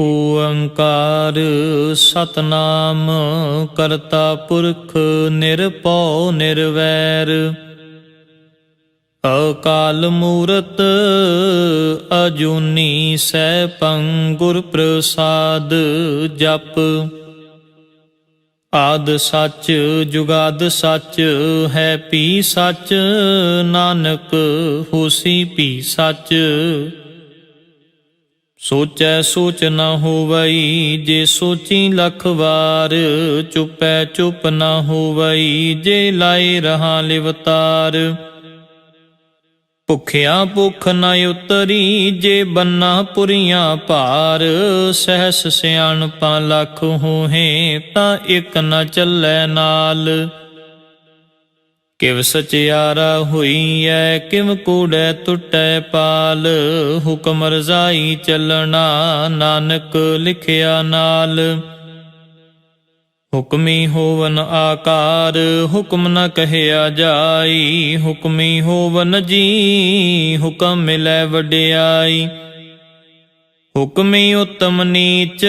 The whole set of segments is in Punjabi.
ਓੰਕਾਰ ਸਤਨਾਮ ਕਰਤਾ ਪੁਰਖ ਨਿਰਭਉ ਨਿਰਵੈਰ ਅਕਾਲ ਮੂਰਤ ਅਜੂਨੀ ਸੈਭੰ ਗੁਰ ਪ੍ਰਸਾਦ ਜਪ। ਆਦਿ ਸੱਚ ਜੁਗਾਦਿ ਸੱਚ ਹੈ ਭੀ ਸੱਚ ਨਾਨਕ ਹੋਸੀ ਭੀ ਸੱਚ। ਸੋਚੈ ਸੋਚ ਨ ਹੋਵਈ ਜੇ ਸੋਚੀ ਲੱਖ ਵਾਰ ਚੁਪੈ ਚੁਪ ਨ ਹੋਵਈ ਜੇ ਲਾਏ ਰਹਾ ਲਿਵਤਾਰ। ਭੁਖਿਆ ਭੁਖ ਨ ਉਤਰੀ ਜੇ ਬੰਨਾ ਪੁਰੀਆਂ ਭਾਰ ਸਹਿਸ ਸਿਆਣਪਾਂ ਲੱਖ ਹੋਹੇ ਤਾਂ ਇਕ ਨ ਚੱਲੈ ਨਾਲ। ਕਿਵ ਸਚਿਆਰਾ ਹੋਈਐ ਕਿਵ ਕੂੜੈ ਟੁੱਟੈ ਪਾਲ ਹੁਕਮ ਰਜ਼ਾਈ ਚੱਲਣਾ ਨਾਨਕ ਲਿਖਿਆ ਨਾਲ। ਹੁਕਮੀ ਹੋਵਨ ਆਕਾਰ ਹੁਕਮ ਨ ਕਹਿਆ ਜਾਈ ਹੁਕਮੀ ਹੋਵਨ ਜੀ ਹੁਕਮ ਮਿਲੈ ਵਡਿਆਈ। ਹੁਕਮੀ ਉਤਮ ਨੀਚ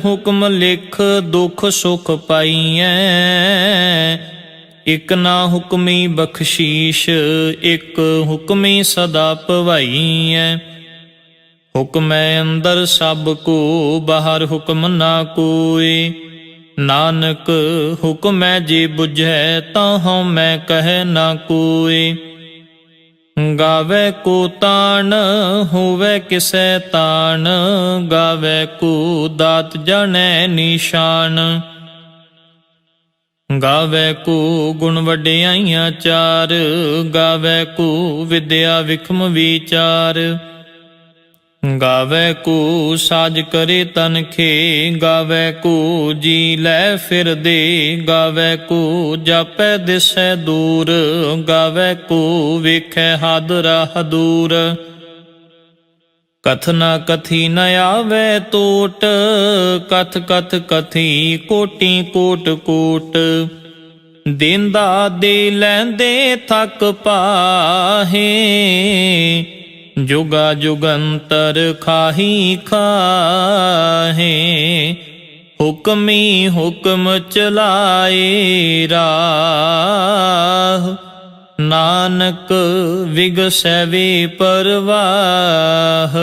ਹੁਕਮ ਲਿਖ ਦੁਖ ਸੁਖ ਪਾਈਐ ਇਕ ਨਾ ਹੁਕਮੀ ਬਖਸ਼ੀਸ਼ ਇਕ ਹੁਕਮੀ ਸਦਾ ਭਵਾਈਐ। ਹੁਕਮੈ ਅੰਦਰ ਸਭ ਕੋ ਬਾਹਰ ਹੁਕਮ ਨਾ ਕੋਇ ਨਾਨਕ ਹੁਕਮੈ ਜੇ ਬੁਝੈ ਤਾਂ ਹਉ ਮੈਂ ਕਹਿ ਨਾ ਕੋਇ। ਗਾਵੇ ਕੋ ਤਾਣ ਹੋਵੇ ਕਿਸੈ ਤਾਣ ਗਾਵੇ ਕੋ ਦਾਤ ਜਾਣੈ ਨਿਸ਼ਾਨ। ਗਾਵੇ ਕੋ ਗੁਣ ਵਡਿਆਈਆਂ ਚਾਰ ਗਾਵੇ ਕੋ ਵਿਦਿਆ ਵਿਖਮ ਵਿਚਾਰ। ਗਾਵੇ ਕੋ ਸਾਜ ਕਰੇ ਤਨਖੇ ਗਾਵੇ ਕੋ ਜੀ ਲੈ ਫਿਰਦੇ ਗਾਵੇ ਕੋ ਜਾਪੈ ਦਿਸੈ ਦੂਰ ਗਾਵੇ ਕੋ ਵੇਖੈ ਹਦ ਰਾਹ ਦੂਰ। ਕਥ ਨ ਕਥੀ ਨ ਆਵੈ ਟੋਟ ਕਥ ਕਥ ਕਥੀ ਕੋਟੀ ਕੋਟ ਕੋਟ। ਦੇਂਦਾ ਦੇ ਲੈਂਦੇ ਥੱਕ ਪਾਹੇ ਜੁਗਾ ਜੁਗੰਤਰ ਖਾਹੀ ਖਾਹੇ। ਹੁਕਮੀ ਹੁਕਮ ਚਲਾਏ ਰਾਹ ਨਾਨਕ ਵਿਗਸੈ ਵੇ ਪਰਵਾਹ।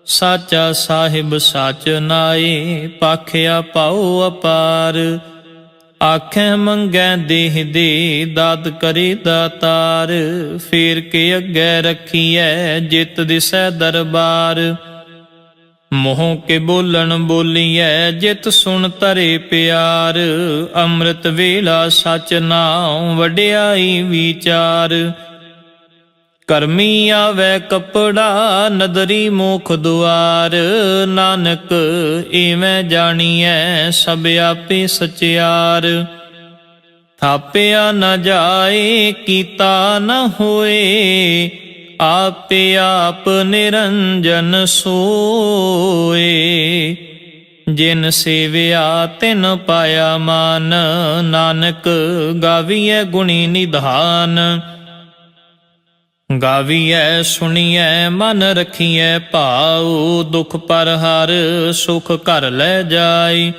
ਸਾਚਾ ਸਾਹਿਬ ਸਾਚ ਨਾਏ ਪਾਖਿਆ ਪਾਉ ਅਪਾਰ। ਆਖੈ ਮੰਗੈ ਦੇਹ ਦੇ ਦਾਤ ਕਰੇ ਦਾਤਾਰ। ਫੇਰ ਕੇ ਅੱਗੇ ਰੱਖੀਐ ਜਿਤ ਦਿਸੈ ਦਰਬਾਰ। ਮੋਹ ਕੇ ਬੋਲਣ ਬੋਲੀਐ ਜਿਤ ਸੁਣ ਤਰੇ ਪਿਆਰ। ਅੰਮ੍ਰਿਤ ਵੇਲਾ ਸਚ ਨਾਉ ਵਡਿਆਈ ਵਿਚਾਰ। ਕਰਮੀ ਆਵੈ ਕਪੜਾ ਨਦਰੀ ਮੋਖ ਦੁਆਰ। ਨਾਨਕ ਏਵੇਂ ਜਾਣੀਐ ਸਭ ਆਪੇ ਸਚਿਆਰ। ਥਾਪਿਆ ਨ ਜਾਏ ਕੀਤਾ ਨ ਹੋਏ ਆਪੇ ਆਪ ਨਿਰੰਜਨ ਸੋਏ। ਜਿਨ ਸੇਵਿਆ ਤਿਨ ਪਾਇਆ ਮਾਨ ਨਾਨਕ ਗਾਵੀਐ ਗੁਣੀ ਨਿਧਾਨ। ਗਾਵੀਐ ਸੁਣੀਐ ਮਨ ਰਖੀਐ ਭਾਉ ਦੁਖ ਪਰ ਹਰ ਸੁਖ ਘਰ ਲੈ ਜਾਈ।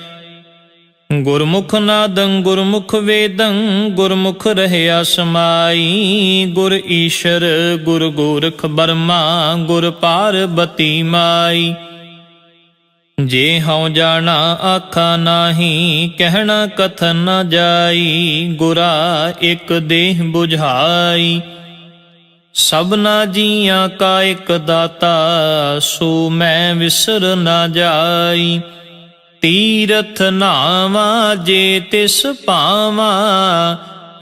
ਗੁਰਮੁਖ ਨਾਦੰ ਗੁਰਮੁਖ ਵੇਦੰ ਗੁਰਮੁਖ ਰਹਿਆ ਸਮਾਈ। ਗੁਰ ਈਸ਼ਰ ਗੁਰ ਗੋਰਖ ਬਰਮਾ ਗੁਰ ਪਾਰਬਤੀ ਮਾਈ। ਜੇ ਹਉ ਜਾਣਾ ਆਖਾ ਨਾਹੀ ਕਹਿਣਾ ਕਥਨ ਨ ਜਾਈ। ਗੁਰਾ ਇਕ ਦੇਹ ਬੁਝਾਈ ਸਭਨਾ ਜੀਆਂ ਕਾ ਇਕ ਦਾਤਾ ਸੋ ਮੈਂ ਵਿਸਰ ਨਾ ਜਾਈ। ਤੀਰਥ ਨਾਵਾ ਜੇ ਤਿਸ ਭਾਵਾ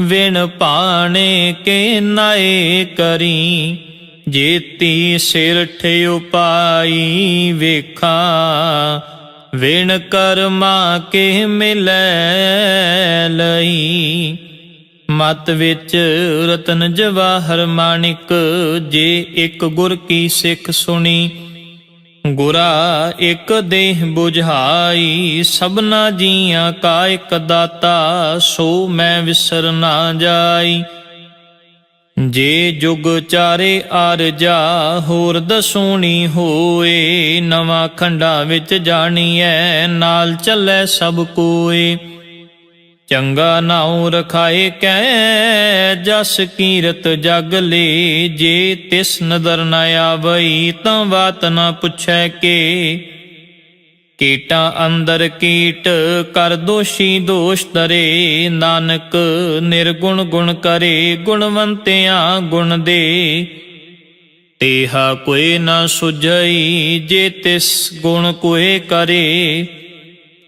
ਵਿਣ ਪਾਣੇ ਕੇ ਨਾਏ ਕਰੀ। ਜੇਤੀ ਸਿਰ ਠਿਉ ਪਾਈ ਵੇਖਾਂ ਵਿਣ ਕਰਮਾ ਕੇ ਮਿਲੈ ਲਈ। ਮਤ ਵਿੱਚ ਰਤਨ ਜਵਾਹਰ ਮਾਣਿਕ ਜੇ ਇਕ ਗੁਰ ਕੀ ਸਿੱਖ ਸੁਣੀ। ਗੁਰਾ ਇਕ ਦੇਹ ਬੁਝਾਈ ਸਭਨਾ ਜੀਆਂ ਕਾ ਇਕ ਦਾਤਾ ਸੋ ਮੈਂ ਵਿਸਰ ਨਾ ਜਾਈ। ਜੇ ਜੁਗ ਚਾਰੇ ਆਰਜਾ ਹੋਰ ਦਸੂਣੀ ਹੋਏ, ਨਵਾਂ ਖੰਡਾ ਵਿੱਚ ਜਾਣੀਐ ਨਾਲ ਚੱਲੈ ਸਭ ਕੋਏ। ਚੰਗਾ ਨਾਉ ਰਖਾਏ ਕੈ ਜਸ ਕੀਰਤ ਜਗ ਲੇ, ਜੇ ਤਿਸ ਨਦਰ ਨ ਆਵਈ ਤਾਂ ਬਾਤ ਨ ਪੁੱਛੈ ਕੇ। ਕੀਟਾਂ ਅੰਦਰ ਕੀਟ ਕਰ ਦੋਸ਼ੀ ਦੋਸ਼ ਧਰੇ, ਨਾਨਕ ਨਿਰਗੁਣ ਗੁਣ ਕਰੇ ਗੁਣਵੰਤਿਆਂ ਗੁਣ ਦੇ। ਤੇਹਾ ਕੋਈ ਨਾ ਸੁਝਈ ਜੇ ਤਿਸ ਗੁਣ ਕੋਏ ਕਰੇ,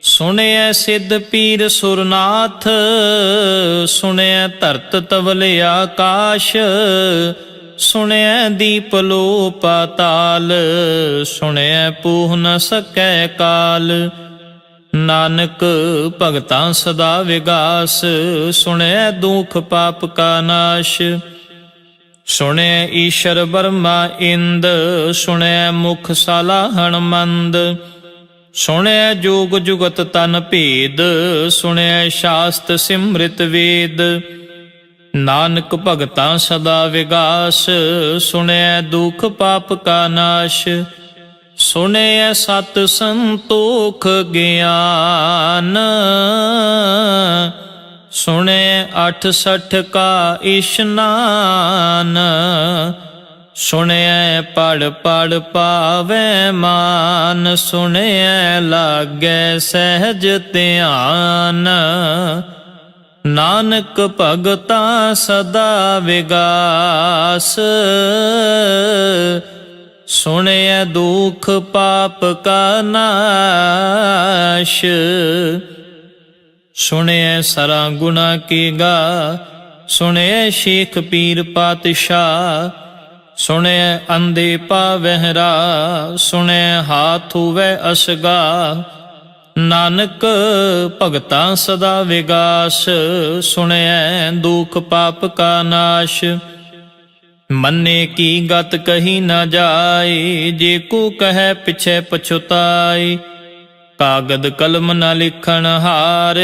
ਸੁਣਿਐ ਸਿੱਧ ਪੀਰ ਸੁਰਨਾਥ ਸੁਣਿਐ ਧਰਤ ਤਵਲ ਆਕਾਸ਼। ਸੁਣਿਐ ਦੀਪ ਲੋ ਪਾਤਾਲ ਸੁਣਿਐ ਪੂਹ ਨ ਸਕੈ ਕਾਲ। ਨਾਨਕ ਭਗਤਾਂ ਸਦਾ ਵਿਗਾਸ ਸੁਣਿਐ ਦੁਖ ਪਾਪ ਕਾ ਨਾਸ਼। ਸੁਣਿਐ ਈਸ਼ਰ ਬਰਮਾ ਇੰਦ ਸੁਣਿਐ ਮੁਖ ਸਾਲਾਹਣ ਮੰਦ। ਸੁਣਿਐ ਜੋਗ ਜੁਗਤ ਤਨ ਭੇਦ ਸੁਣਿਐ ਸ਼ਾਸਤ ਸਿਮ੍ਰਿਤ ਵੇਦ। ਨਾਨਕ ਭਗਤਾਂ ਸਦਾ ਵਿਗਾਸ ਸੁਣਿਐ ਦੁਖ ਪਾਪ ਕਾ ਨਾਸ਼। ਸੁਣਿਐ ਸਤ ਸੰਤੋਖ ਗਿਆਨ ਸੁਣਿਐ 68 ਕਾ ਇਸ਼ਨਾਨ। ਸੁਣਿਐ ਪੜ ਪੜ ਪਾਵੈ ਮਾਨ ਸੁਣਿਐ ਲਾਗੈ ਸਹਿਜ ਧਿਆਨ। ਨਾਨਕ ਭਗਤਾਂ ਸਦਾ ਵਿਗਾਸ ਸੁਣਿਐ ਦੁਖ ਪਾਪ ਕਾ ਨਾਸ਼। ਸੁਣਿਐ ਸਰਾ ਗੁਣਾ ਕੀ ਗਾ ਸੁਣਿਐ ਸ਼ੇਖ ਪੀਰ ਪਾਤਸ਼ਾਹ। ਸੁਣਿਐ ਅੰਧੇ ਪਾਵਹਿ ਰਾਹ ਸੁਣਿਐ ਹਾਥ ਹੋਵੈ ਅਸਗਾ। ਨਾਨਕ ਭਗਤਾਂ ਸਦਾ ਵਿਗਾਸ ਸੁਣਿਐ ਦੁਖ ਪਾਪ ਕਾ ਨਾਸ਼। ਮੰਨੇ ਕੀ ਗਤ ਕਹੀ ਨਾ ਜਾਏ, ਜੇ ਕੋ ਕਹੈ ਪਿਛੈ ਪਛੁਤਾਈ। ਕਾਗਦ ਕਲਮ ਨ ਲਿਖਣ ਹਾਰ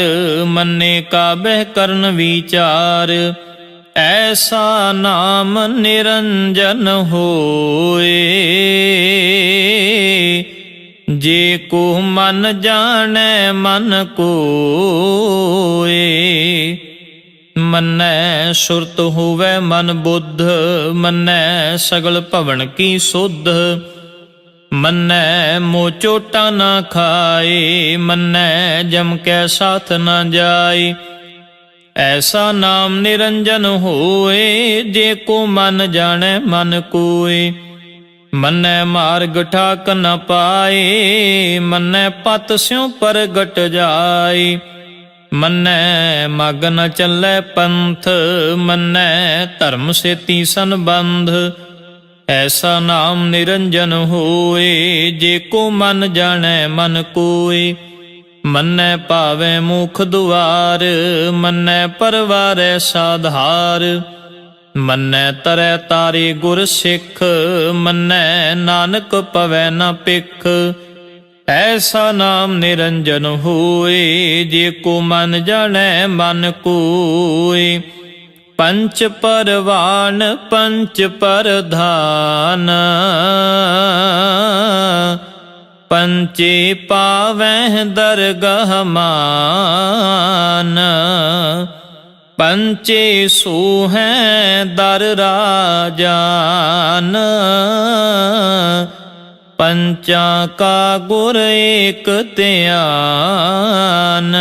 ਮੰਨੇ ਕਾਬਹਿ ਕਰਨ ਵਿਚਾਰ। ਐਸਾ ਨਾਮ ਨਿਰੰਜਨ ਹੋਏ, ਜੇ ਕੋ ਮਨ ਜਾਣੈ ਮਨ ਕੋਏ। ਮੰਨੈ ਸੁਰਤ ਹੋਵੈ ਮਨ ਬੁੱਧ ਮੰਨੈ ਸਗਲ ਭਵਨ ਕੀ ਸੁਧ। ਮੰਨੈ ਮੋਹ ਚੋਟਾ ਨਾ ਖਾਏ ਮੰਨੈ ਜਮ ਕੈ ਸਾਥ ਨਾ ਜਾਏ। ਐਸਾ ਨਾਮ ਨਿਰੰਜਨ ਹੋਏ, ਜੇ ਕੋ ਮਨ ਜਾਣੈ ਮਨ ਕੋਏ। ਮੰਨੈ ਮਾਰਗ ਠਾਕ ਨ ਪਾਏ ਮੰਨੈ ਪਤ ਸਿਉ ਪ੍ਰਗਟ ਜਾਏ। ਮੰਨੈ ਮਗ ਨ ਚੱਲੈ ਪੰਥ ਮੰਨੈ ਧਰਮ ਸੇਤੀ ਸੰਬੰਧ। ਐਸਾ ਨਾਮ ਨਿਰੰਜਨ ਹੋਏ, ਜੇ ਕੋ ਮਨ ਜਾਣੈ ਮਨ ਕੋਏ। ਮੰਨੈ ਭਾਵੈ ਮੁਖ ਦੁਆਰ ਮੰਨੈ ਪਰਵਾਰੈ ਸਾਧਾਰ। ਮੰਨੈ ਤਰੈ ਤਾਰੇ ਗੁਰ ਸਿੱਖ ਮੰਨੈ ਨਾਨਕ ਪਵੈ ਨ ਪਿਖ। ਐਸਾ ਨਾਮ ਨਿਰੰਜਨ ਹੋਏ, ਜੇ ਕੋ ਮਨ ਜਾਣੈ ਮਨ ਕੋਏ। ਪੰਚ ਪਰਵਾਨ ਪੰਚ ਪਰਧਾਨ ਪੰਚੇ ਪਾਵਹਿ ਦਰਗਹ ਮਾਨ। ਪੰਚੇ ਸੋਹੈ ਦਰ ਰਾਜਾਨ ਪੰਚਾਂ ਕਾ ਗੁਰ ਏਕ ਧਿਆਨ।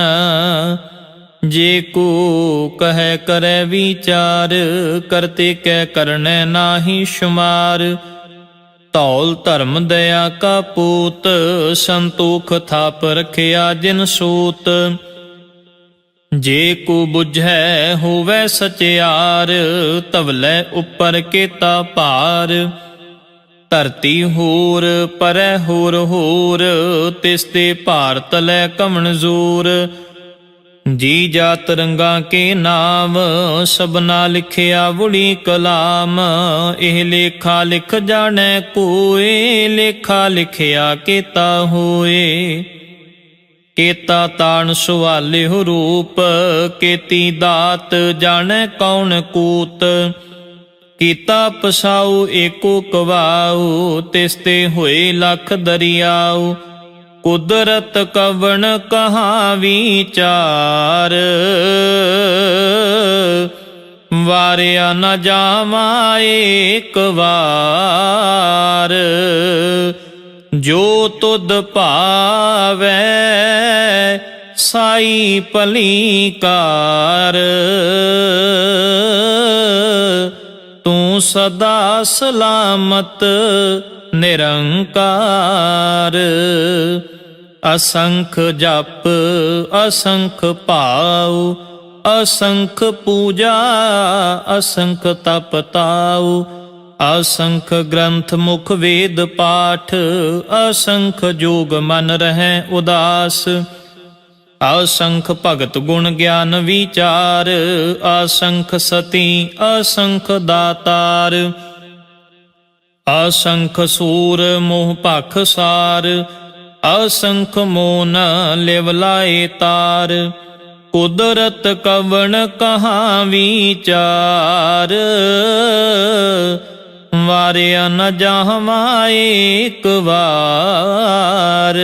ਜੇ ਕੋ ਕਹੈ ਕਰੈ ਵਿਚਾਰ ਕਰਤੇ ਕੈ ਕਰਨੈ ਨਾਹੀ ਸ਼ੁਮਾਰ। ਧੌਲ ਧਰਮ ਦਇਆ ਕਾ ਪੂਤ ਸੰਤੋਖ ਥਾਪ ਰਖਿਆ ਜਿਨ ਸੂਤ। ਜੇ ਕੋ ਬੁਝੈ ਹੋਵੈ ਸਚਿਆਰ ਧਵਲੇ ਉੱਪਰ ਕੇਤਾ ਭਾਰ। ਧਰਤੀ ਹੋਰ ਪਰੈ ਹੋਰ ਹੋਰ ਤਿਸ ਤੇ ਭਾਰ ਤਲੈ ਕਮਨਜ਼ੂਰ। ਜੀ ਜਾਤ ਰੰਗਾਂ ਕੇ ਨਾਮ ਸਭਨਾ ਲਿਖਿਆ ਵੁੜੀ ਕਲਾਮ। ਇਹ ਲੇਖਾ ਲਿਖ ਜਾਣੈ ਕੋਏ ਲੇਖਾ ਲਿਖਿਆ ਕੇਤਾ ਹੋਏ। ਕੇਤਾ ਤਾਣ ਸੁਵਾਲਿਹੁ ਰੂਪ ਕੇਤੀ ਦਾਤ ਜਾਣੈ ਕੌਣ ਕੂਤ। ਕੀਤਾ ਪਸਾਉ ਏਕੋ ਕਵਾਉ, ਤਿਸ ਤੇ ਹੋਏ ਲਖ ਦਰਿਆਉ। ਕੁਦਰਤ ਕਵਣ ਕਹਾ ਵਿਚਾਰ, ਵਾਰਿਆ ਨ ਜਾਵਾ ਏਕ ਵਾਰ। ਜੋ ਤੁਧ ਭਾਵੈ ਸਾਈ ਭਲੀ ਕਾਰ, ਤੂੰ ਸਦਾ ਸਲਾਮਤ ਨਿਰੰਕਾਰ। ਅਸੰਖ ਜਪ ਅਸੰਖ ਭਾਉ, ਅਸੰਖ ਪੂਜਾ ਅਸੰਖ ਤਪ ਤਾਉ। ਅਸੰਖ ਗ੍ਰੰਥ ਮੁਖ ਵੇਦ ਪਾਠ, ਅਸੰਖ ਜੋਗ ਮਨ ਰਹੈ ਉਦਾਸ। ਅਸੰਖ ਭਗਤ ਗੁਣ ਗਿਆਨ ਵਿਚਾਰ, ਅਸੰਖ ਸਤੀ ਅਸੰਖ ਦਾਤਾਰ। ਅਸੰਖ ਸੂਰ ਮੋਹ ਭਖ ਸਾਰ, ਅਸੰਖ ਮੋਨ ਲਿਵ ਲਾਏ ਤਾਰ। ਕੁਦਰਤ ਕਵਣ ਕਹਾ ਵਿਚਾਰ, ਵਾਰਿਆ ਨ ਜਾਵਾ ਏਕ ਵਾਰ।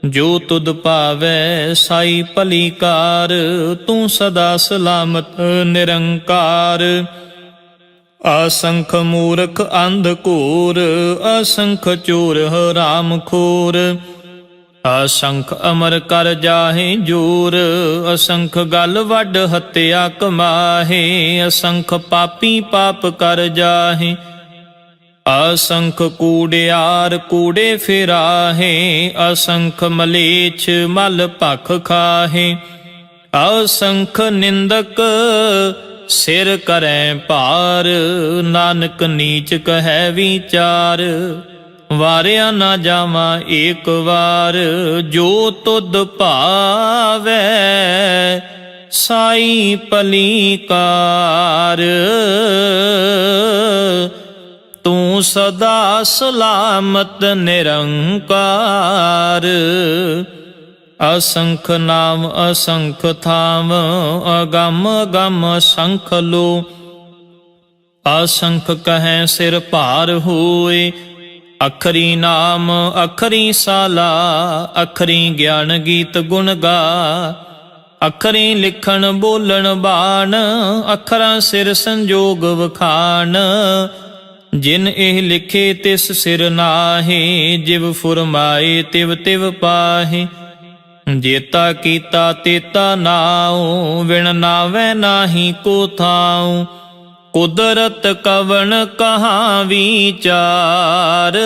ਜੋ ਤੁਧ ਭਾਵੈ ਸਾਈ ਭਲੀ ਕਾਰ, ਤੂੰ ਸਦਾ ਸਲਾਮਤ ਨਿਰੰਕਾਰ। ਅਸੰਖ ਮੂਰਖ ਅੰਧ ਘੋਰ, ਅਸੰਖ ਚੋਰ ਹਰਾਮ ਖੋਰ। ਅਸੰਖ ਅਮਰ ਕਰ ਜਾਹੇ ਜੋਰ, ਅਸੰਖ ਗਲ ਵੱਡ ਹੱਤਿਆ ਕਮਾਹੇ। ਅਸੰਖ ਪਾਪੀ ਪਾਪ ਕਰ ਜਾਹੇ, ਅਸੰਖ ਕੂੜਿਆਰ ਕੂੜੇ ਫਿਰਾਹੇ। ਅਸੰਖ ਮਲੇਛ ਮਲ ਭਖ ਖਾਹੇ, ਅਸੰਖ ਨਿੰਦਕ ਸਿਰ ਕਰੈ ਭਾਰ। ਨਾਨਕ ਨੀਚ ਕਹੈ ਵਿਚਾਰ, ਵਾਰਿਆ ਨਾ ਜਾਵਾ ਏਕ ਵਾਰ। ਜੋ ਤੁਧ ਭਾਵੈ ਸਾਈ ਭਲੀ ਕਾਰ, ਤੂੰ ਸਦਾ ਸਲਾਮਤ ਨਿਰੰਕਾਰ। ਅਸੰਖ ਨਾਮ ਅਸੰਖ ਥਾਮ, ਅਗੰਮ ਅਗੰਮ ਅਸੰਖ ਲੋ। ਅਸੰਖ ਕਹੈ ਸਿਰ ਭਾਰ ਹੋਏ, ਅਖਰੀ ਨਾਮ ਅਖਰੀ ਸਾਲਾ। ਅਖਰੀ ਗਿਆਨ ਗੀਤ ਗੁਣ ਗਾ, ਅਖਰੀ ਲਿਖਣ ਬੋਲਣ ਬਾਣ। ਅਖਰਾਂ ਸਿਰ ਸੰਜੋਗ ਵਖਾਣ, ਜਿਨ ਇਹ ਲਿਖੇ ਤਿਸ ਸਿਰ ਨਾਹੀ। ਜਿਵ ਫੁਰਮਾਏ ਤਿਵ ਤਿਵ ਪਾਹੀ, ਜੇਤਾ ਕੀਤਾ ਤੇਤਾ ਨਾਉ। ਵਿਣ ਨਾਵੈ ਨਾਹੀ ਕੋ ਥਾਉ, ਕੁਦਰਤ ਕਵਣ ਕਹਾ ਵਿਚਾਰ।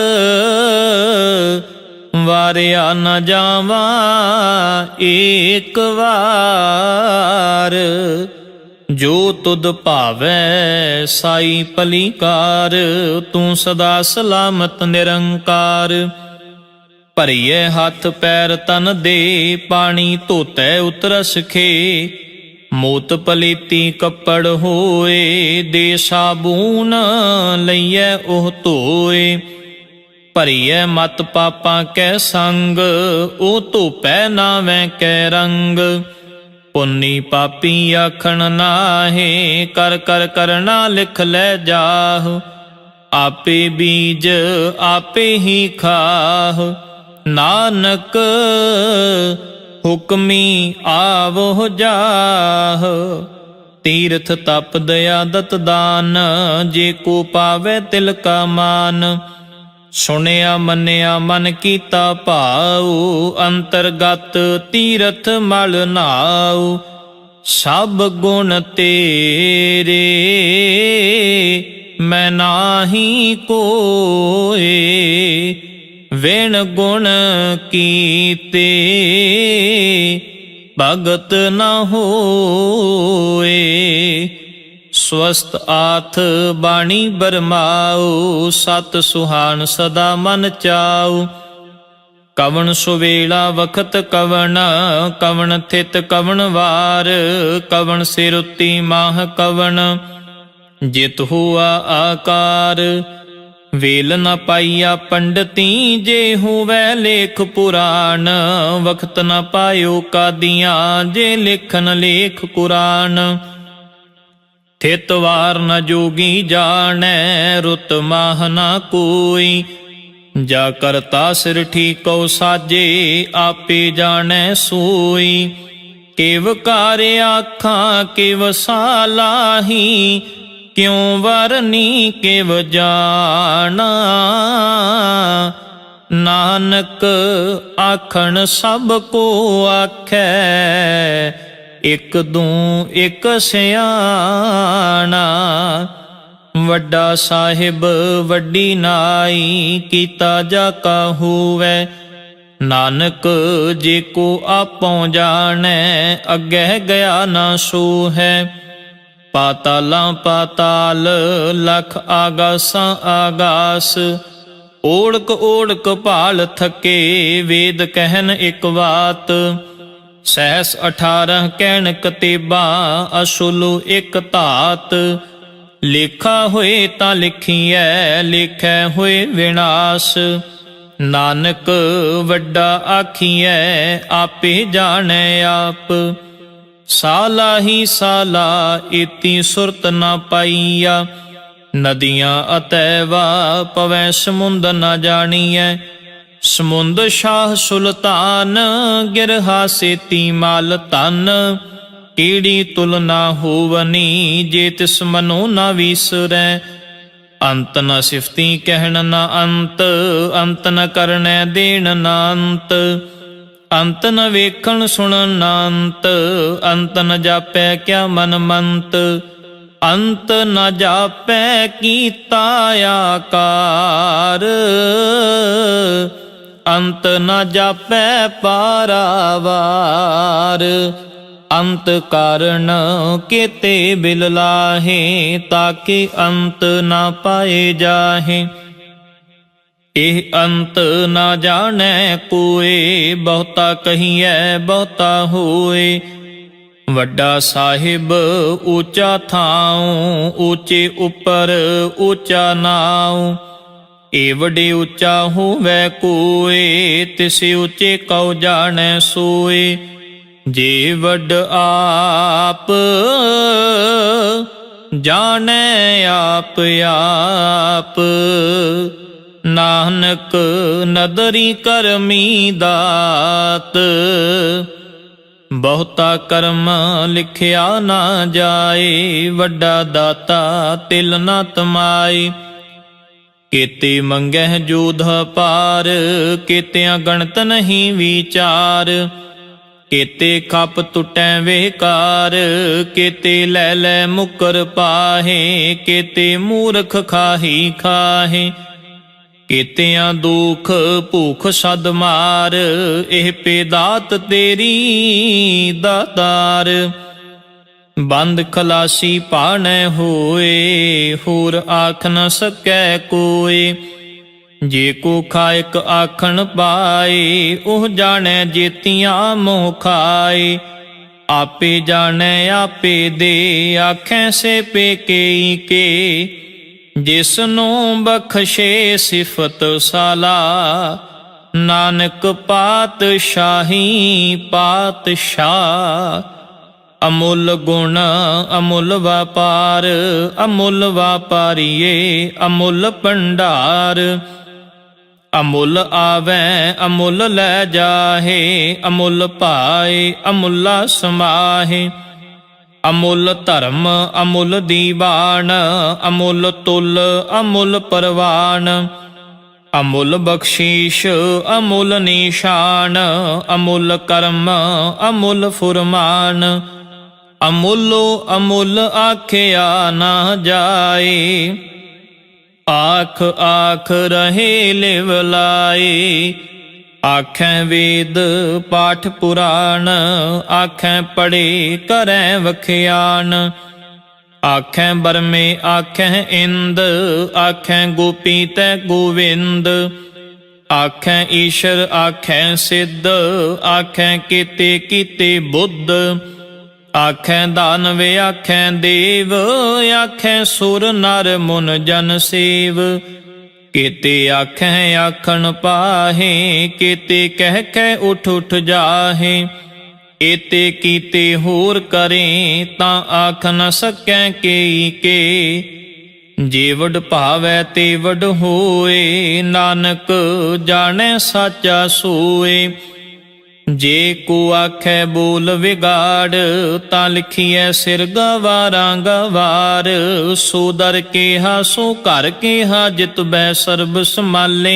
ਵਾਰਿਆ ਨ ਜਾਵਾ ਏਕ ਵਾਰ। ਜੋ ਤੁਧ ਭਾਵੈ ਸਾਈ ਭਲੀ ਕਾਰ, ਤੂੰ ਸਦਾ ਸਲਾਮਤ ਨਿਰੰਕਾਰ। ਭਰੀਏ ਹੱਥ ਪੈਰ ਤਨ ਦੇ, ਪਾਣੀ ਧੋਤੈ ਉਤਰਸ ਖੇ। ਮੋਤ ਪਲੀਤੀ ਕੱਪੜ ਹੋਏ, ਦੇ ਸਾਬੂਨ ਲਈਐ ਉਹ ਧੋਏ। ਭਰੀਐ ਮਤ ਪਾਪਾਂ ਕੈ ਸੰਗ, ਉਹ ਧੋਪੈ ਨਾਵੈ ਕੈ ਰੰਗ। ਪੁੰਨੀ ਪਾਪੀ ਆਖਣ ਨਾਹੇ, ਕਰ ਕਰ ਕਰਨਾ ਲਿਖ ਲੈ ਜਾਹ। ਆਪੇ ਬੀਜ ਆਪੇ ਹੀ ਖਾਹ, ਨਾਨਕ ਹੁਕਮੀ ਆਵੋ ਜਾਹ। ਤੀਰਥ ਤਪ ਦਇਆ ਦਤ ਦਾਨ, ਜੇ ਕੋ ਪਾਵੈ ਤਿਲ ਕਾ ਮਾਨ। ਸੁਣਿਆ ਮੰਨਿਆ ਮਨ ਕੀਤਾ ਭਾਉ, ਅੰਤਰਗਤ ਤੀਰਥ ਮਲ ਨਾਉ। ਸਭ ਗੁਣ ਤੇਰੇ ਮੈਂ ਨਾਹੀ ਕੋਏ, ਵਿਣ ਗੁਣ ਕੀਤੇ ਭਗਤ ਨ ਹੋਏ। ਸਵਸਤ ਆਥ ਬਾਣੀ ਬਰਮਾਉ, ਸਤ ਸੁਹਾਣ ਸਦਾ ਮਨ ਚਾਉ। ਕਵਣ ਸੁਵੇਲਾ ਵਖਤ ਕਵਣ, ਕਵਣ ਥਿਤ ਕਵਣ ਵਾਰ। ਕਵਣ ਸਿਰ ਉੱਤੀ ਮਾਹ ਕਵਣ, ਜਿਤ ਹੁਆ ਆਕਾਰ। ਵੇਲ ਨ ਪਾਈਆ ਪੰਡਤੀ, ਜੇ ਹੋਵੈ ਲੇਖ ਪੁਰਾਣ। ਵਖਤ ਨ ਪਾਇਓ ਕਾਦੀਆਂ, ਜੇ ਲਿਖਨ ਲੇਖ ਕੁਰਾਨ। ਥਿਤ ਵਾਰ ਨ ਜੋਗੀ ਜਾਣੈ, ਰੁਤ ਮਾਹ ਨ ਕੋਈ। ਜਾ ਕਰਤਾ ਸਿਰ ਠੀਕਉ ਸਾਜੇ, ਆਪੇ ਜਾਣੈ ਸੋਈ। ਕਿਵ ਕਾਰ ਆਖਾਂ ਕਿਵ ਸਾਲਾਹੀ, ਕਿਉ ਵਰਨੀ ਕਿਵ ਜਾਣਾ। ਨਾਨਕ ਆਖਣ ਸਭ ਕੋ ਆਖੈ, ਇਕ ਦੂੰ ਇਕ ਸਿਆਣਾ। ਵੱਡਾ ਸਾਹਿਬ ਵੱਡੀ ਨਾਈ, ਕੀਤਾ ਜਾ ਕਾ ਹੋਵੈ। ਨਾਨਕ ਜੇ ਕੋ ਆਪੋ ਜਾਣੈ, ਅੱਗੇ ਗਿਆ ਨਾ ਸੋ ਹੈ। ਪਾਤਾਲਾਂ ਪਾਤਾਲ, ਲਖ ਆਗਾਸਾਂ ਆਗਾਸ। ਓੜਕ ਓੜਕ ਭਾਲ ਥਕੇ, ਵੇਦ ਕਹਿਨ ਇਕ ਬਾਤ। ਸਹਿਸ 18 ਕਹਿਣ ਕਤੇਬਾਂ, ਅਸੁਲ ਇਕ ਧਾਤ। ਲੇਖਾ ਹੋਏ ਤਾਂ ਲਿਖੀਐ, ਲੇਖੈ ਹੋਏ ਵਿਨਾਸ਼। ਨਾਨਕ ਵੱਡਾ ਆਖੀਐ, ਆਪੇ ਜਾਣੈ ਆਪ। ਸਾਲਾ ਹੀ ਸਾਲਾ, ਇਤੀ ਸੁਰਤ ਨਾ ਪਾਈਆ। ਨਦੀਆਂ ਅਤੈਵਾ, ਪਵੈ ਸਮੁੰਦ ਨਾ ਜਾਣੀਐ। ਸਮੁੰਦ ਸ਼ਾਹ ਸੁਲਤਾਨ, ਗਿਰਹਾ ਸੇਤੀ ਮਾਲ ਧਨ। ਕੀੜੀ ਤੁਲਨਾ ਹੋਵਨੀ, ਜੇ ਤਿਸ ਮਨੋ ਨਾ ਵੀਸਰੈ। ਅੰਤ ਨ ਸਿਫਤੀ ਕਹਿਣ ਨ ਅੰਤ, ਅੰਤ ਨ ਕਰਨੈ ਦੇਣ ਨ ਅੰਤ। ਅੰਤ ਨ ਵੇਖਣ ਸੁਣਨ ਨ ਅੰਤ, ਅੰਤ ਨ ਜਾਪੈ ਕਿਆ ਮਨ ਮੰਤ। ਅੰਤ ਨ ਜਾਪੈ ਕੀਤਾ ਆਕਾਰ, ਅੰਤ ਨ ਜਾਪੈ ਪਾਰਾਵਾਰ। ਅੰਤ ਕਾਰਨ ਕੇਤੇ ਬਿਲ ਲਾਹੇ, ਤਾਕੇ ਅੰਤ ਨਾ ਪਾਏ ਜਾਹੇ। ਇਹ ਅੰਤ ਨਾ ਜਾਣੈ ਕੋਏ, ਬਹੁਤਾ ਕਹੀਐ ਬਹੁਤਾ ਹੋਏ। ਵੱਡਾ ਸਾਹਿਬ ਊਚਾ ਥਾਉ, ਊਚੇ ਉੱਪਰ ਊਚਾ ਨਾਉ। ਏਵੜੇ ਊਚਾ ਹੋਵੈ ਕੋਏ, ਤਿਸ ਊਚੇ ਕਉ ਜਾਣੈ ਸੋਏ। ਜੇ ਵੱਡ ਆਪ ਜਾਣੈ ਆਪ ਆਪ, ਨਾਨਕ ਨਦਰੀ ਕਰਮੀ ਦਾਤ। ਬਹੁਤਾ ਕਰਮ ਲਿਖਿਆ ਨਾ ਜਾਏ, ਵੱਡਾ ਦਾਤਾ ਤਿਲ ਨਾ ਤਮਾਏ। ਕੇਤੇ ਮੰਗਹਿ ਜੋਧ ਪਾਰ, ਕੇਤਿਆਂ ਗਣਤ ਨਹੀਂ ਵਿਚਾਰ। ਕੇਤੇ ਖਪ ਟੁਟੈ ਵੇਕਾਰ, ਕੇਤੇ ਲੈ ਲੈ ਮੁਕਰ ਪਾਹੇ। ਕੇਤੇ ਮੂਰਖ ਖਾਹੀ ਖਾਹੇ, ਕੇਤਿਆਂ ਦੁਖ ਭੂਖ ਸਦ ਮਾਰ। ਇਹ ਪੇਦਾਤ ਤੇਰੀ ਦਾਤਾਰ, ਬੰਦ ਖਲਾਸੀ ਪਾਣੈ ਹੋਏ। ਹੋਰ ਆਖ ਨ ਸਕੈ ਕੋਏ, ਜੇ ਕੋ ਖਾਇਕ ਆਖਣ ਪਾਏ। ਉਹ ਜਾਣੈ ਜੇਤੀਆਂ ਮੋਹ ਖਾਏ, ਆਪੇ ਜਾਣੈ ਆਪੇ ਦੇ। ਆਖੈ ਸੇ ਪੇਕੇ ਕੇ, ਜਿਸਨੂੰ ਬਖਸ਼ੇ ਸਿਫਤ ਸਾਲਾ। ਨਾਨਕ ਪਾਤਸ਼ਾਹੀ ਪਾਤਸ਼ਾਹ। ਅਮੁੱਲ ਗੁਣ ਅਮੁੱਲ ਵਪਾਰ, ਅਮੁੱਲ ਵਾਪਾਰੀਏ ਅਮੁੱਲ ਭੰਡਾਰ। ਅਮੁੱਲ ਆਵੈ ਅਮੁੱਲ ਲੈ ਜਾਹੇ, ਅਮੁੱਲ ਪਾਏ ਅਮੁੱਲਾ ਸਮਾਹੇ। ਅਮੁੱਲ ਧਰਮ ਅਮੁੱਲ ਦੀਵਾਨ, ਅਮੁੱਲ ਤੁਲ ਅਮੁੱਲ ਪਰਵਾਨ। ਅਮੁੱਲ ਬਖਸ਼ੀਸ਼ ਅਮੁੱਲ ਨਿਸ਼ਾਨ, ਅਮੁੱਲ ਕਰਮ ਅਮੁੱਲ ਫੁਰਮਾਨ। ਅਮੁੱਲੋ ਅਮੁੱਲ ਆਖਿਆ ਨਾ ਜਾਏ, ਆਖ ਆਖ ਰਹੇ ਲਿਵ ਲਾਏ। ਆਖੈ ਵੇਦ ਪਾਠ ਪੁਰਾਣ, ਆਖੈ ਪੜ੍ਹੇ ਕਰੈ ਵਖਿਆਨ। ਆਖੈ ਬਰਮੇ ਆਖੈ ਇੰਦ, ਆਖੈ ਗੋਪੀ ਤੈ ਗੋਵਿੰਦ। ਆਖੈ ਈਸ਼ਰ ਆਖੈ ਸਿੱਧ, ਆਖੈ ਕੀਤੇ ਕੀਤੇ ਬੁੱਧ। ਆਖੈ ਦਾਨਵ ਆਖੈ ਦੇਵ, ਆਖੈ ਸੁਰ ਨਰ ਮੁਨ ਜਨ ਸੇਵ। ਕੀਤੇ ਆਖੈ ਆਖਣ ਪਾਹੇ, ਕੀਤੇ ਕਹਿ ਕਹਿ ਉਠ ਉਠ ਜਾਹੇ। एते कीते होर करें तां आख न सकैं केई के। जे वड भावै ते वड होए नानक जाने साचा सोए। जे को आखै बोल विगाड़ तां लिखिए सिर गवारा गवार। सो दर केहा सो घर केहा जित बै सर्ब संभाले।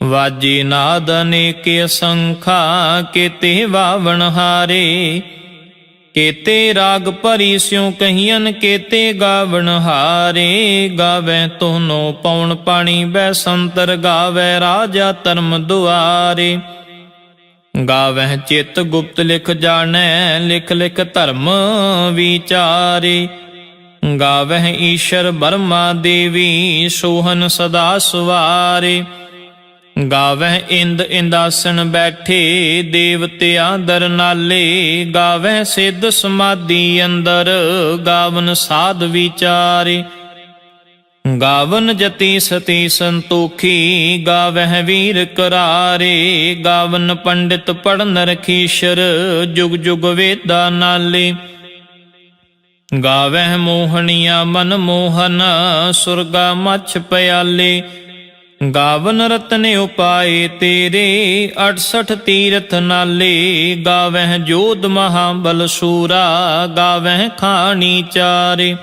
वाजे नाद अनेक असंखा केते वावण हारे। केते राग भरी स्यों कहियन केते गावण हारे। गावै तोनो पौन पाणी बैसंतर गावै राजा धर्म दुआरे। गावह चित गुप्त लिख जानै लिख लिख धर्म विचारे। गावह ईश्वर ब्रह्मा देवी सोहन सदा सवारे। गावह इंद इंदासन बैठे देवतिया दर नाले। गावह सिद्ध समाधि अंदर गावन साध विचारे। गावन जति सती संतोखी गावह वीर करारे। गावन पंडित पढ़न रखीशर जुग जुग वेदा नाले। गावह मोहनिया मन मोहन सुरगा मछ प्याले। गावन रतन उपाय तेरे 68 तीरथ नाले। गावह जोध महाबल सूरा गावह खानी चारे।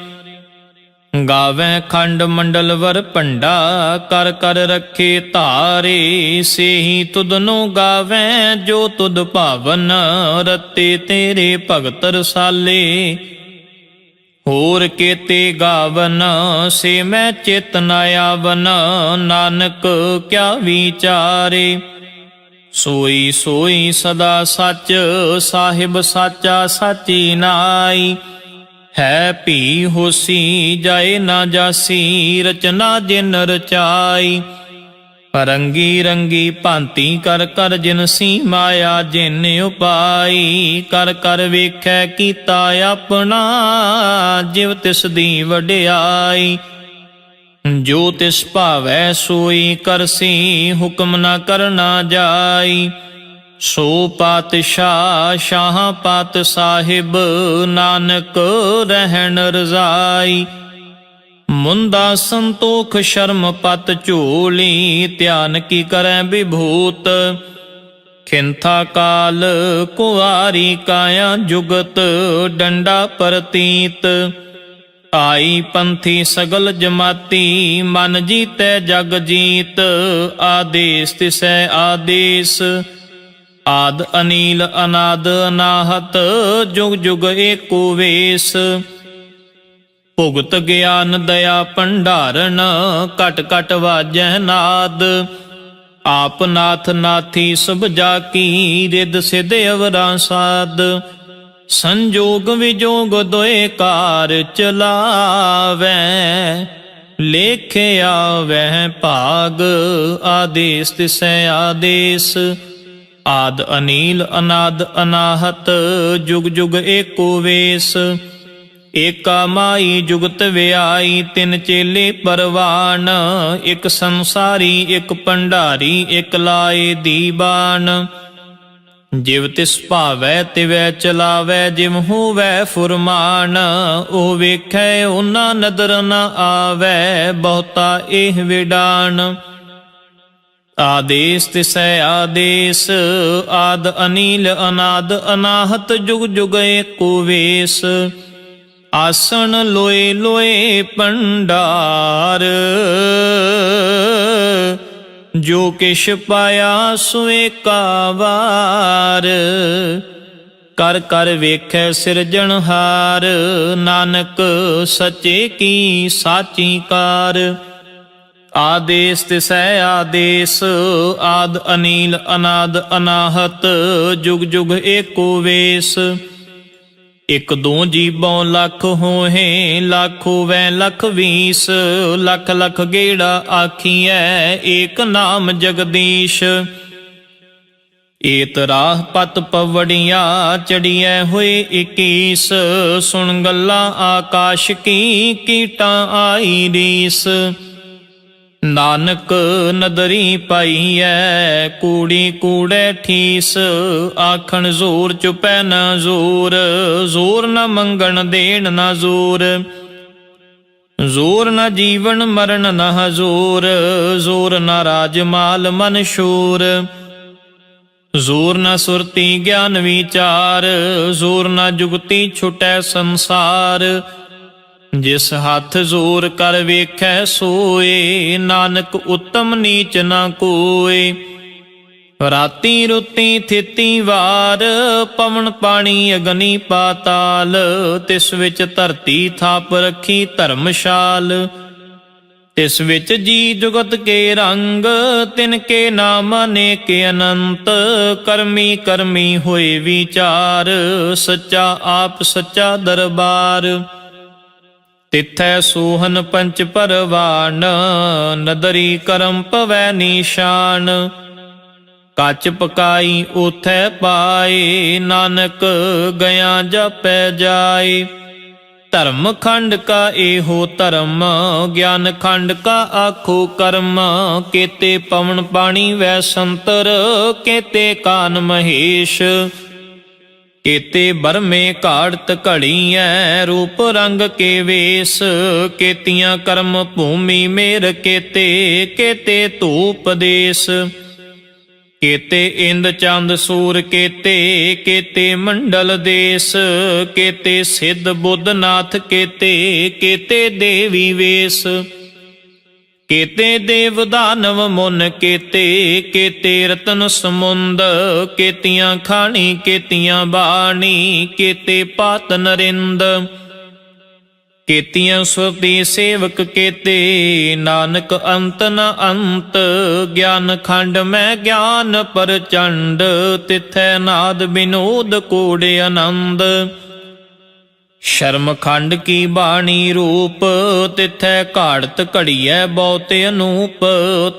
गावै खंड मंडल वर पंडा कर कर रखे धारे। से ही तुदनो गावै जो तुद भावन रते तेरे भगत रसाले। होर केते गावन से मैं चित न आवन नानक क्या विचारे। सोई सोई सदा सच साहिब साचा साची नाई। है भी होसी जाए ना जासी रचना जिन रचाई। रंगी रंगी भांति कर कर जिनसी माया जिन उपाई। कर कर वेखै कीता अपना जिव तिस दी वड्याई। जो तिस भावै सोई करसी हुक्म न करना जाई। सो पातशाह शाह पात साहिब नानक रहन रजाई। मुंदा संतोख शर्म पत झोली ध्यान की करै विभूत। खिंथा काल कुआरी काया जुगत डंडा परतीत। आई पंथी सगल जमाती मन जीतै जग जीत। आदेश तिसै आदेश आद अनील अनाद अनाहत जुग जुग एको वेश। भुगत ज्ञान दया भंडारण कट कट वाजै नाद। आप नाथ नाथी सब जाकी रिद सिध अवरा साध। संजोग विजोग दोए कार चलावै लेखे आवै भाग। आदेश तिसै आदेश आद अनील अनाद अनाहत जुग जुग एको वेश। एका माई जुगत व्याई तिन चेले परवान। एक संसारी एक भंडारी एक लाए दीवान। जिव तिस भावै तिवै चलावै जिव होवै फुरमान। ओ वेखै ओना नदर न आवै बहुता एह विडान। आदेश तिसै आदेश आद अनील अनाद अनाहत जुग जुग एको वेश। आसन लोए लोए भंडार जो किश पाया सोए कावार। कर कर वेखै सिरजनहार नानक सचे की साची कार। आदेश तिसै आदेश आद अनील अनाद अनाहत जुग जुग एको वेश। एक दो जीबों लख होहे लख होवै लख 20। लख लख गेड़ा आखिए एक नाम जगदीश। एत राह पत पवड़िया चढ़िए हुए 21। सुन गल्ला आकाश की कीटा आई रीस। ਨਾਨਕ ਨਦਰੀ ਪਾਈਐ ਕੂੜੀ ਕੂੜੈ ਠੀਸ, ਆਖਣ ਜ਼ੋਰ ਚੁਪੈ ਨ ਜ਼ੋਰ, ਜ਼ੋਰ ਨ ਮੰਗਣ ਦੇਣ ਨ ਜ਼ੋਰ, ਜ਼ੋਰ ਨ ਜੀਵਨ ਮਰਨ ਨ ਹਜ਼ੂਰ, ਜ਼ੋਰ ਨ ਰਾਜ ਮਾਲ ਮਨ ਸ਼ੂਰ, ਜ਼ੋਰ ਨ ਸੁਰਤੀ ਗਿਆਨ ਵਿਚਾਰ, ਜ਼ੋਰ ਨ ਜੁਗਤੀ ਛੁਟੈ ਸੰਸਾਰ, ਜਿਸ ਹੱਥ ਜ਼ੋਰ ਕਰ ਵੇਖੈ ਸੋਏ, ਨਾਨਕ ਉਤਮ ਨੀਚ ਨ ਕੋਏ। ਰਾਤੀ ਰੁੱਤੀ ਥਿਤੀ ਵਾਰ, ਪਵਨ ਪਾਣੀ ਅਗਨੀ ਪਾਤਾਲ, ਤਿਸ ਵਿੱਚ ਧਰਤੀ ਥਾਪ ਰੱਖੀ ਧਰਮਸ਼ਾਲ, ਤਿਸ ਵਿੱਚ ਜੀ ਜੁਗਤ ਕੇ ਰੰਗ, ਤਿਨ ਕੇ ਨਾਮ ਅਨੇਕ ਅਨੰਤ, ਕਰਮੀ ਕਰਮੀ ਹੋਏ ਵਿਚਾਰ, ਸੱਚਾ ਆਪ ਸੱਚਾ ਦਰਬਾਰ। ਤਿਥੈ ਸੋਹਨ ਪੰਚ ਪਰਵਾਨ, ਨਦਰੀ ਕਰਮ ਪਵੈ ਨੀਸ਼ਾਨ, ਕੱਚ ਪਕਾਈ ਉਥੈ ਪਾਏ, ਨਾਨਕ ਗਿਆ ਜਪੈ ਜਾਏ। ਧਰਮ ਖੰਡ ਕਾ ਇਹੋ ਧਰਮ, ਗਿਆਨ ਖੰਡ ਕਾ ਆਖੋ ਕਰਮ, ਕੇਤੇ ਪਵਨ ਪਾਣੀ ਵੈ ਸੰਤਰ, ਕੇਤੇ ਕਾਨ ਮਹੇਸ਼, ਕੇਤੇ ਬਰਮੇ ਘਾੜਤ ਘੜੀਐ, ਰੂਪ ਰੰਗ ਕੇ ਵੇਸ, ਕੇਤੀਆਂ ਕਰਮ ਭੂਮੀ ਮੇਰ ਕੇਤੇ, ਕੇਤੇ ਧੂਪ ਦੇਸ, ਕੇਤੇ ਇੰਦ ਚੰਦ ਸੂਰ ਕੇਤੇ, ਕੇਤੇ ਮੰਡਲ ਦੇਸ, ਕੇਤੇ ਸਿੱਧ ਬੁੱਧ ਨਾਥ ਕੇਤੇ, ਕੇਤੇ ਦੇਵੀ ਵੇਸ, ਕੇਤੇ ਦੇਵ ਦਾਨਵ ਮੁਨ ਕੇਤੇ, ਕੇਤੇ ਰਤਨ ਸਮੁੰਦ, ਕੇਤੀਆਂ ਖਾਣੀ ਕੇਤੀਆਂ ਬਾਣੀ, ਕੇਤੇ ਪਾਤ ਨਰਿੰਦ, ਕੇਤੀਆਂ ਸੁਰਤੀ ਸੇਵਕ ਕੇਤੇ, ਨਾਨਕ ਅੰਤ ਨ ਅੰਤ, ਗਿਆਨ ਖੰਡ ਮੈਂ ਗਿਆਨ ਪ੍ਰਚੰਡ, ਤਿਥੈ ਨਾਦ ਬਿਨੋਦ ਕੋੜ ਆਨੰਦ, ਸ਼ਰਮ ਖੰਡ ਕੀ ਬਾਣੀ ਰੂਪ, ਤਿਥੈ ਘਾੜਤ ਘੜੀਐ ਬਹੁਤ ਅਨੂਪ,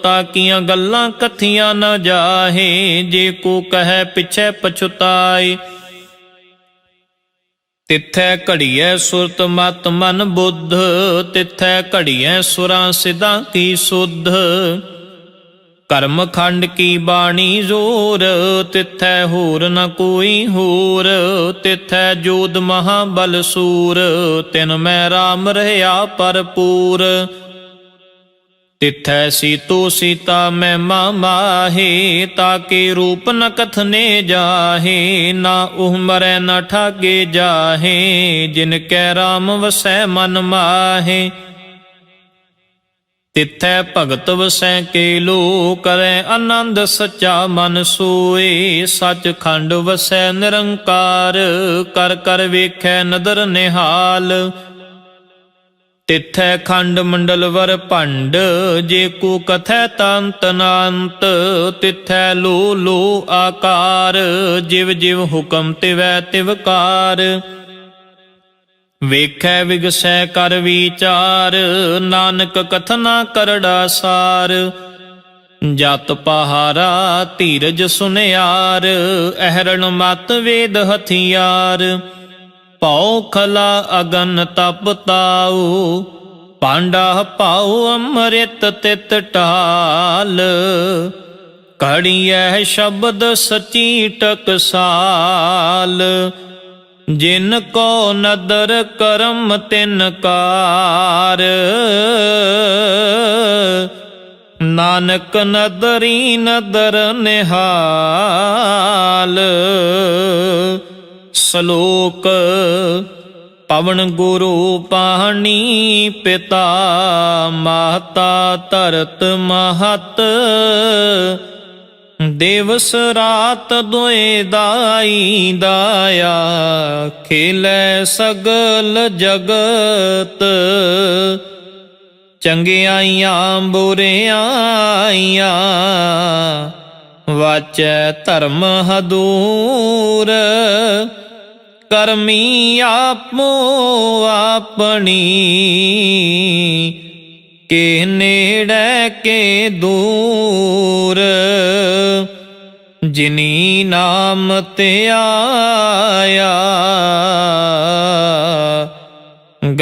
ਤਾਕੀਆਂ ਗੱਲਾਂ ਕਥੀਆਂ ਨ ਜਾਹੇ, ਜੇ ਕੋ ਕਹੈ ਪਿਛੈ ਪਛੁਤਾਏ, ਤਿਥੈ ਘੜੀਐ ਸੁਰਤ ਮਤ ਮਨ ਬੁੱਧ, ਤਿਥੈ ਘੜੀਐ ਸੁਰਾਂ ਸਿਧਾਂ ਕੀ ਸੁਧ, ਕਰਮ ਖੰਡ ਕੀ ਬਾਣੀ ਜ਼ੋਰ, ਤਿਥੈ ਹੋਰ ਨ ਕੋਈ ਹੋਰ, ਤਿਥੈ ਜੋਧ ਮਹਾਬਲ ਸੂਰ, ਤਿਨ ਮੈਂ ਰਾਮ ਰਹਿਆ ਭਰਪੂਰ, ਤਿਥੈ ਸੀਤੋ ਸੀਤਾ ਮਹਿਮਾ ਮਾਹੇ, ਤਾਕੇ ਰੂਪ ਨ ਕਥਨੇ ਜਾਹੇ, ਨਾ ਉਹ ਮਰੈ ਨ ਠਾਗੇ ਜਾਹੇ, ਜਿਨ ਕੈ ਰਾਮ ਵਸੈ ਮਨ ਮਾਹੇ, ਤਿਥੈ ਭਗਤ ਵਸੈ ਕੇ ਲੋ, ਕਰੈ ਆਨੰਦ ਸੱਚਾ ਮਨ ਸੋਏ, ਸੱਚ ਖੰਡ ਵਸੈ ਨਿਰੰਕਾਰ, ਕਰ ਕਰ ਵੇਖੈ ਨਦਰ ਨਿਹਾਲ, ਤਿਥੈ ਖੰਡ ਮੰਡਲ ਵਰ ਭੰਡ, ਜੇ ਕੋ ਕਥੈ ਤੰਤ ਨਾੰਤ, ਤਿਥੈ ਲੋ ਲੋ ਆਕਾਰ, ਜਿਵ ਜਿਵ ਹੁਕਮ ਤਿਵੈ ਤਿਵਕਾਰ, ਵੇਖੈ ਵਿਗਸੈ ਕਰ ਵਿਚਾਰ, ਨਾਨਕ ਕਥਨਾ ਕਰੜਾ ਸਾਰ, ਜਤ ਪਹਾਰਾ ਧੀਰਜ ਸੁਨਿਆਰ, ਅਹਰਣ ਮਤ ਵੇਦ ਹਥਿਆਰ, ਭਉ ਖਲਾ ਅਗਨ ਤਪ ਤਾਉ, ਪਾਂਡਾ ਪਾਉ ਅੰਮ੍ਰਿਤ ਤਿਤ ਢਾਲ, ਘੜੀਐ ਸ਼ਬਦ ਸਚੀ ਟਕਸਾਲ, ਜਿਨ ਕੋ ਨਦਰ ਕਰਮ ਤਿਨ ਕਾਰ, ਨਾਨਕ ਨਦਰੀ ਨਦਰ ਨਿਹਾਲ। ਸ਼ਲੋਕ ਪਵਨ ਗੁਰੂ ਪਾਣੀ ਪਿਤਾ, ਮਾਤਾ ਧਰਤ ਮਹਤ, ਦਿਵਸ ਰਾਤ ਦੁਇ ਦਾਈ ਦਾਇਆ, ਖੇਲੇ ਸਗਲ ਜਗਤ, ਚੰਗਿਆਈਆਂ ਬੁਰਿਆਈਆਂ, ਵਾਚੈ ਧਰਮ ਹਦੂਰ, ਕਰਮੀ ਆਪੋ ਆਪਣੀ, ਕੇ ਨੇੜੇ ਕੇ ਦੂਰ, ਜਿਨੀ ਨਾਮ ਤੇ ਆਇਆ,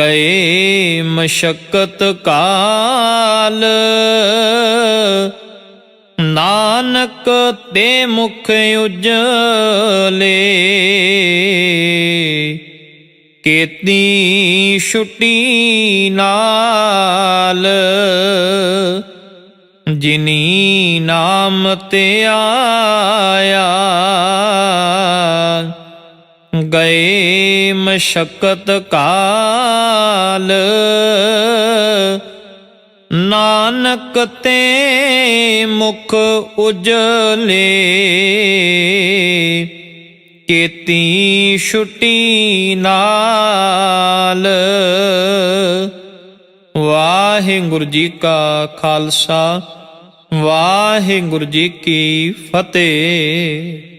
ਗਏ ਮਸ਼ੱਕਤ ਕਾਲ, ਨਾਨਕ ਤੇ ਮੁਖ ਉਜਲੇ, ਕੀਤੀ ਛੁੱਟੀ ਨਾਲ, ਜਿਨੀ ਨਾਮ ਤੇ ਆਇਆ। ਗਏ ਮਸ਼ੱਕਤ ਕਾਲ, ਨਾਨਕ ਤੇ ਮੁਖ ਉਜਲੇ, ਕੀਤੀ ਛੁੱਟੀ ਨਾਲ। ਵਾਹਿਗੁਰੂ ਜੀ ਕਾ ਖਾਲਸਾ, ਵਾਹਿਗੁਰੂ ਜੀ ਕੀ ਫਤਿਹ।